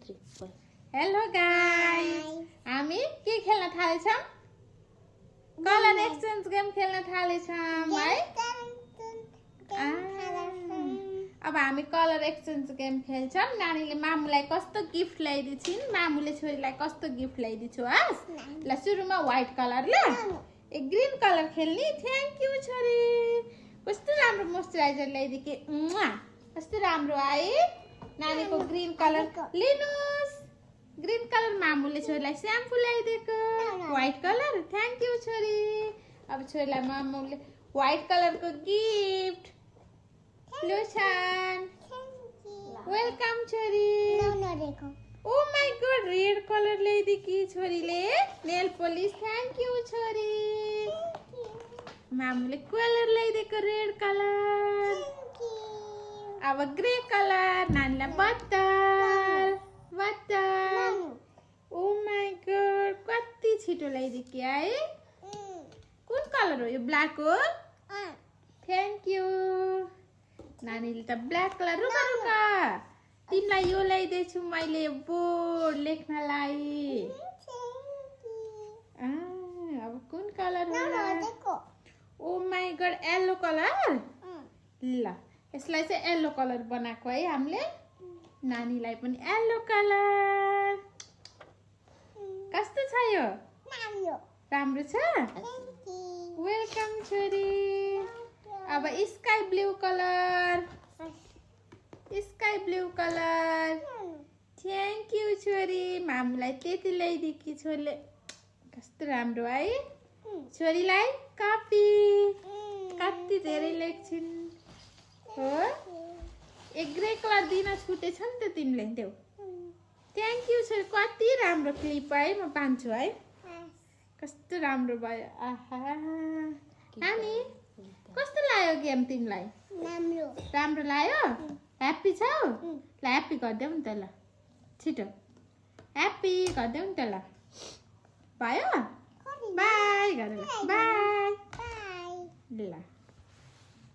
3 4 hello guys हामी के खेल्न थालेछौं कलर एक्सचेन्ज गेम खेल्न थालेछौं है अब हामी कलर एक्सचेन्ज गेम खेल्छौं नानीले मामुलाई कस्तो गिफ्ट ल्याइदिन्छिन् मामुले छोरीलाई कस्तो गिफ्ट ल्याइदिन्छु हस ल सुरुमा व्हाइट कलर ल ए ग्रीन कलर खेल्ने थ्यांक यू छोरी कस्तो राम्रो मोइस्चराइजर ल्याइदिके कस्तो राम्रो आए नानीको ग्रीन कलर लिनुस् ग्रीन कलर मामुले छोरीलाई स्याम्पू ल्याइदिएको व्हाइट कलर थ्यांक यू छोरी अब छोरीलाई मामुले व्हाइट कलरको गिफ्ट लोशन वेलकम छोरी oh my god red colour ल्याइदिकी छोरीले नेल पॉलिश थ्यांक यू छोरी मामुले कलर ल्याइदिएको रेड कलर अब ग्रे कलर नानीलाई बत्तल बत्तल ओ माय गॉड कति छिटो ल्याइदिकी है कुन कलर हो यो ब्ल्याक हो थ्यांक यू नानीले त ब्ल्याक कलर रुका रुका तिमीलाई यो ल्याइदिन्छु मैले बोर्ड लेख्नलाई अब कुन कलर होला oh my god yellow colour ल यसलाई चाहिँ येलो कलर बनाएको है हामीले नानीलाई पनि येलो कलर कस्तो छ यो राम्रो छ वेलकम छोरी अब sky blue colour thank you छोरी मामुलाई त्यति ल्याइदिकी छोरीले कस्तो राम्रो है छोरीलाई कपी कति धेरै लेख्छिन् हो एक ग्रे कलर दिन छुटेछ नि त तिमीले देऊ थ्यांक यू छोरी कति राम्रो क्लिप है म पान्छु है कस्तो राम्रो भयो आहा नानी कस्तो लाग्यो गेम तिमीलाई राम्रो लाग्यो ह्याप्पी छौ ल ह्याप्पी गरिदेऊ नि त ल छिटो ह्याप्पी गरिदेऊ नि त ल भयो बाई गरेर बाई ल